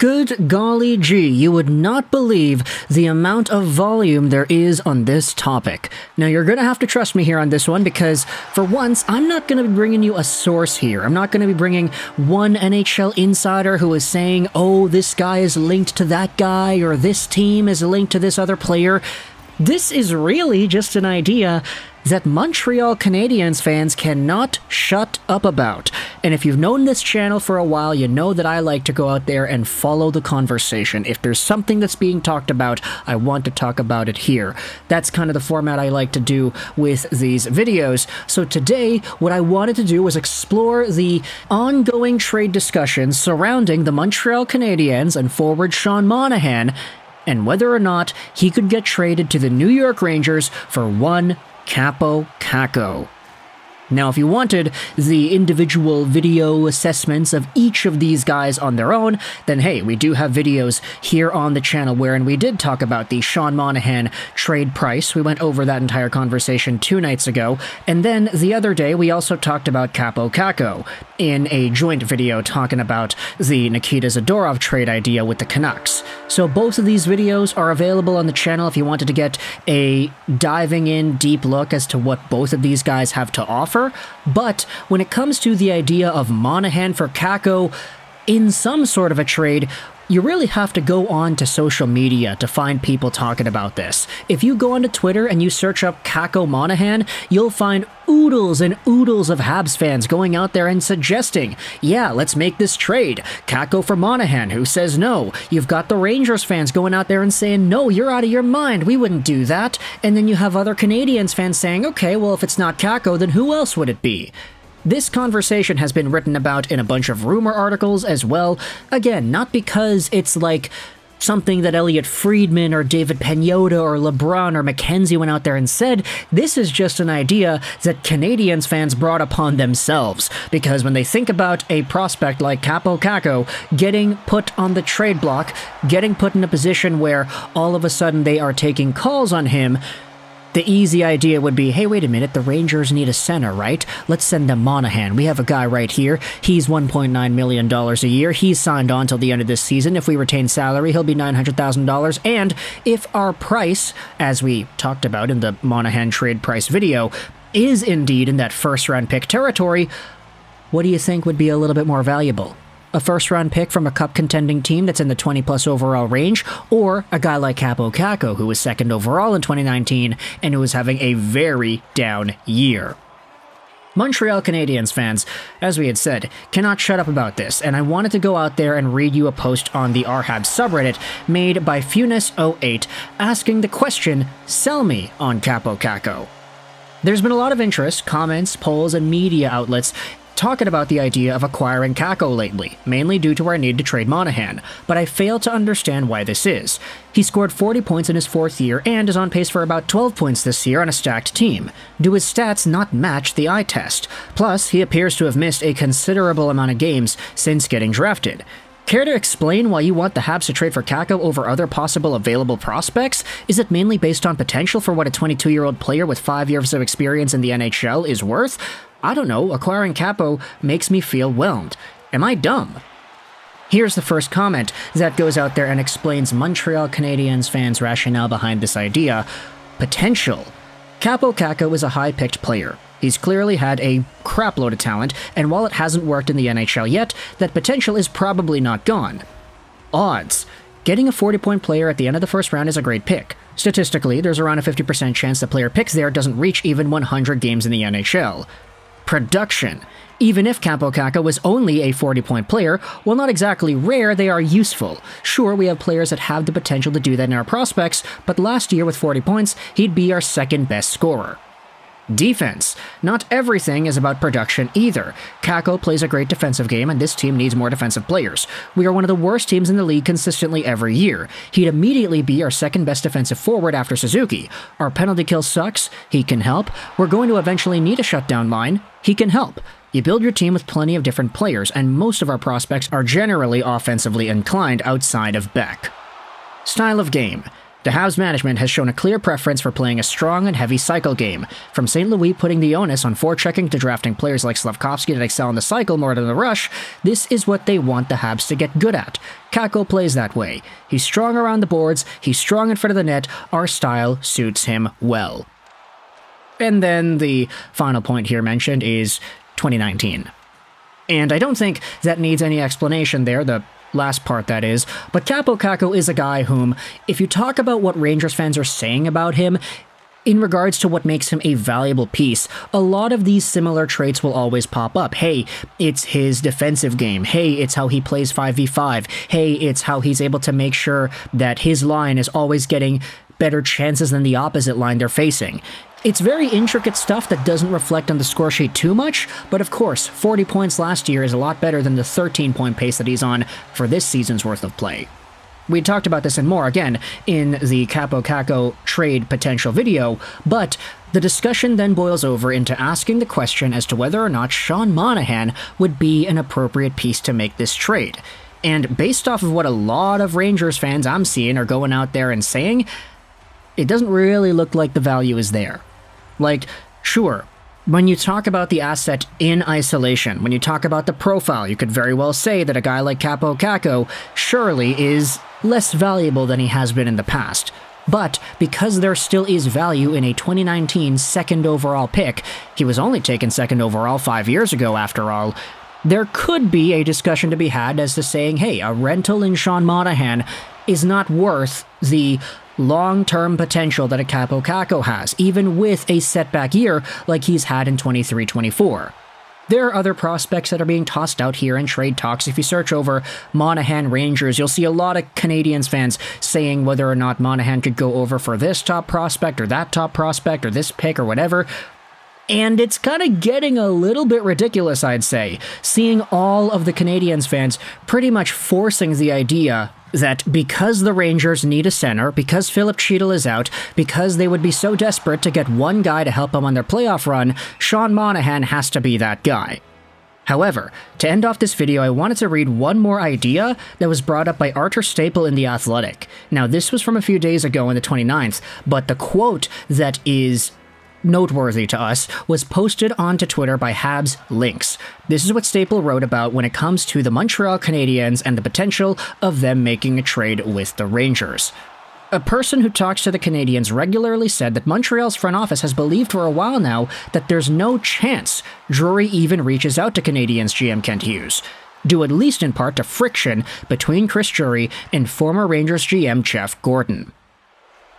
Good golly gee, you would not believe the amount of volume there is on this topic. Now, you're going to have to trust me here on this one because, for once, I'm not going to be bringing you a source here. I'm not going to be bringing one NHL insider who is saying, oh, this guy is linked to that guy, or this team is linked to this other player. This is really just an idea that Montreal Canadiens fans cannot shut up about. And if you've known this channel for a while, you know that I like to go out there and follow the conversation. If there's something that's being talked about, I want to talk about it here. That's kind of the format I like to do with these videos. So today, what I wanted to do was explore the ongoing trade discussions surrounding the Montreal Canadiens and forward Sean Monahan, and whether or not he could get traded to the New York Rangers for one Kaapo Kakko. Now, if you wanted the individual video assessments of each of these guys on their own, then hey, we do have videos here on the channel wherein we did talk about the Sean Monahan trade price. We went over that entire conversation 2 nights ago. And then the other day, we also talked about Kaapo Kakko in a joint video talking about the Nikita Zadorov trade idea with the Canucks. So both of these videos are available on the channel if you wanted to get a diving in deep look as to what both of these guys have to offer. But when it comes to the idea of Monahan for Kakko in some sort of a trade, you really have to go on to social media to find people talking about this. If you go onto Twitter and you search up Kakko Monahan, you'll find oodles and oodles of Habs fans going out there and suggesting, yeah, let's make this trade. Kakko for Monahan, who says no. You've got the Rangers fans going out there and saying, no, you're out of your mind, we wouldn't do that. And then you have other Canadiens fans saying, okay, well, if it's not Kakko, then who else would it be? This conversation has been written about in a bunch of rumor articles as well. Again, not because it's like something that Elliot Friedman or David Pagnotta or LeBron or McKenzie went out there and said. This is just an idea that Canadiens fans brought upon themselves. Because when they think about a prospect like Kaapo Kakko getting put on the trade block, getting put in a position where all of a sudden they are taking calls on him, the easy idea would be, hey, wait a minute, the Rangers need a center, right? Let's send them Monahan. We have a guy right here. He's $1.9 million a year. He's signed on till the end of this season. If we retain salary, he'll be $900,000. And if our price, as we talked about in the Monahan trade price video, is indeed in that first-round pick territory, what do you think would be a little bit more valuable? A first-round pick from a cup-contending team that's in the 20-plus overall range, or a guy like Kaapo Kakko, who was second overall in 2019 and who was having a very down year. Montreal Canadiens fans, as we had said, cannot shut up about this, and I wanted to go out there and read you a post on the RHAB subreddit made by Funes08 asking the question, sell me on Kaapo Kakko. There's been a lot of interest, comments, polls, and media outlets talking about the idea of acquiring Kakko lately, mainly due to our need to trade Monahan, but I fail to understand why this is. He scored 40 points in his 4th year and is on pace for about 12 points this year on a stacked team. Do his stats not match the eye test? Plus, he appears to have missed a considerable amount of games since getting drafted. Care to explain why you want the Habs to trade for Kakko over other possible available prospects? Is it mainly based on potential for what a 22-year-old player with 5 years of experience in the NHL is worth? I don't know, acquiring Kaapo makes me feel whelmed. Am I dumb? Here's the first comment that goes out there and explains Montreal Canadiens fans' rationale behind this idea. Potential. Kaapo Kakko is a high-picked player. He's clearly had a crapload of talent, and while it hasn't worked in the NHL yet, that potential is probably not gone. Odds. Getting a 40-point player at the end of the first round is a great pick. Statistically, there's around a 50% chance the player picked there doesn't reach even 100 games in the NHL. Production. Even if Kaapo Kakko was only a 40-point player, while not exactly rare, they are useful. Sure, we have players that have the potential to do that in our prospects, but last year with 40 points, he'd be our second best scorer. Defense. Not everything is about production either. Kakko plays a great defensive game, and this team needs more defensive players. We are one of the worst teams in the league consistently every year. He'd immediately be our second best defensive forward after Suzuki. Our penalty kill sucks. He can help. We're going to eventually need a shutdown line. He can help. You build your team with plenty of different players, and most of our prospects are generally offensively inclined outside of Beck. Style of game. The Habs management has shown a clear preference for playing a strong and heavy cycle game, from St. Louis putting the onus on forechecking to drafting players like Slavkovsky that excel in the cycle more than the rush. This is what they want the Habs to get good at. Kakko plays that way. He's strong around the boards, he's strong in front of the net, our style suits him well. And then the final point here mentioned is 2019. And I don't think that needs any explanation there, the last part that is, but Kaapo Kakko is a guy whom, if you talk about what Rangers fans are saying about him, in regards to what makes him a valuable piece, a lot of these similar traits will always pop up. Hey, it's his defensive game. Hey, it's how he plays 5v5. Hey, it's how he's able to make sure that his line is always getting better chances than the opposite line they're facing. It's very intricate stuff that doesn't reflect on the score sheet too much, but of course, 40 points last year is a lot better than the 13-point pace that he's on for this season's worth of play. We talked about this and more, again, in the Kaapo Kakko trade potential video, but the discussion then boils over into asking the question as to whether or not Sean Monahan would be an appropriate piece to make this trade. And based off of what a lot of Rangers fans I'm seeing are going out there and saying, it doesn't really look like the value is there. Like, sure, when you talk about the asset in isolation, when you talk about the profile, you could very well say that a guy like Kaapo Kakko surely is less valuable than he has been in the past. But because there still is value in a 2019 second overall pick, he was only taken second overall 5 years ago after all, there could be a discussion to be had as to saying, hey, a rental in Sean Monahan is not worth the long-term potential that a Kaapo Kakko has, even with a setback year like he's had in 23-24. There are other prospects that are being tossed out here in trade talks. If you search over Monahan Rangers, you'll see a lot of Canadiens fans saying whether or not Monahan could go over for this top prospect or that top prospect or this pick or whatever. And it's kind of getting a little bit ridiculous, I'd say, seeing all of the Canadiens fans pretty much forcing the idea that because the Rangers need a center, because Philip Cheadle is out, because they would be so desperate to get one guy to help them on their playoff run, Sean Monahan has to be that guy. However, to end off this video, I wanted to read one more idea that was brought up by Arthur Staple in The Athletic. Now, this was from a few days ago on the 29th, but the quote that is noteworthy to us was posted onto Twitter by Habs Links. This is what Staple wrote about when it comes to the Montreal Canadiens and the potential of them making a trade with the Rangers. A person who talks to the Canadiens regularly said that Montreal's front office has believed for a while now that there's no chance Drury even reaches out to Canadiens GM Kent Hughes, due at least in part to friction between Chris Drury and former Rangers GM Jeff Gordon.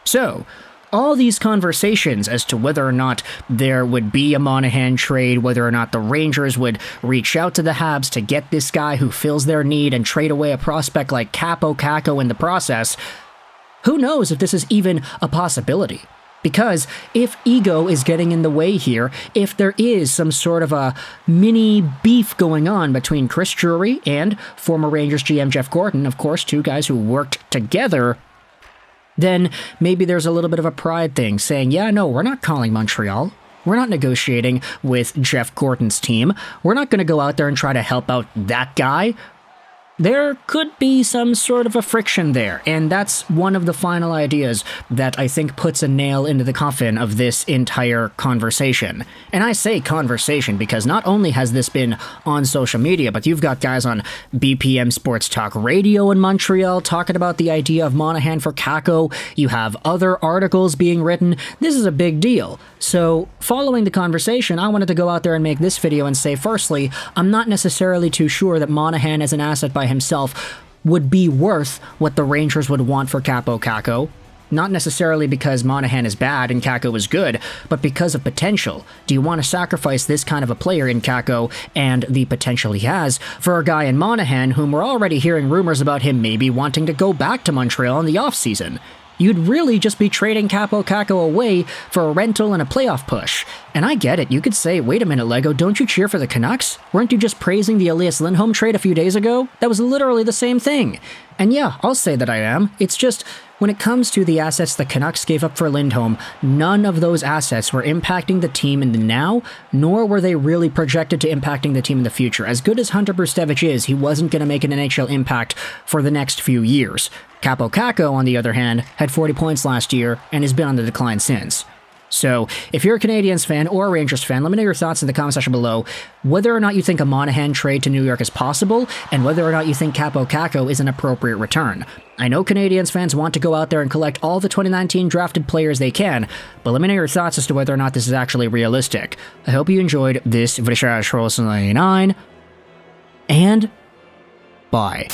So, all these conversations as to whether or not there would be a Monahan trade, whether or not the Rangers would reach out to the Habs to get this guy who fills their need and trade away a prospect like Kaapo Kakko in the process, who knows if this is even a possibility? Because if ego is getting in the way here, if there is some sort of a mini beef going on between Chris Drury and former Rangers GM Jeff Gordon, of course, two guys who worked together, then maybe there's a little bit of a pride thing saying, yeah, no, we're not calling Montreal. We're not negotiating with Jeff Gordon's team. We're not going to go out there and try to help out that guy. There could be some sort of a friction there, and that's one of the final ideas that I think puts a nail into the coffin of this entire conversation. And I say conversation because not only has this been on social media, but you've got guys on BPM Sports Talk Radio in Montreal talking about the idea of Monahan for Kakko. You have other articles being written. This is a big deal. So, following the conversation, I wanted to go out there and make this video and say, firstly, I'm not necessarily too sure that Monahan as an asset by himself would be worth what the Rangers would want for Kaapo Kakko. Not necessarily because Monahan is bad and Kakko is good, but because of potential. Do you want to sacrifice this kind of a player in Kakko and the potential he has for a guy in Monahan whom we're already hearing rumors about him maybe wanting to go back to Montreal in the offseason? You'd really just be trading Kaapo Kakko away for a rental and a playoff push. And I get it, you could say, wait a minute, Lego, don't you cheer for the Canucks? Weren't you just praising the Elias Lindholm trade a few days ago? That was literally the same thing. And yeah, I'll say that I am. It's just, when it comes to the assets the Canucks gave up for Lindholm, none of those assets were impacting the team in the now, nor were they really projected to impacting the team in the future. As good as Hunter Brustevich is, he wasn't going to make an NHL impact for the next few years. Kaapo Kakko, on the other hand, had 40 points last year and has been on the decline since. So, if you're a Canadiens fan or a Rangers fan, let me know your thoughts in the comment section below, whether or not you think a Monahan trade to New York is possible, and whether or not you think Kaapo Kakko is an appropriate return. I know Canadiens fans want to go out there and collect all the 2019 drafted players they can, but let me know your thoughts as to whether or not this is actually realistic. I hope you enjoyed this video, and bye.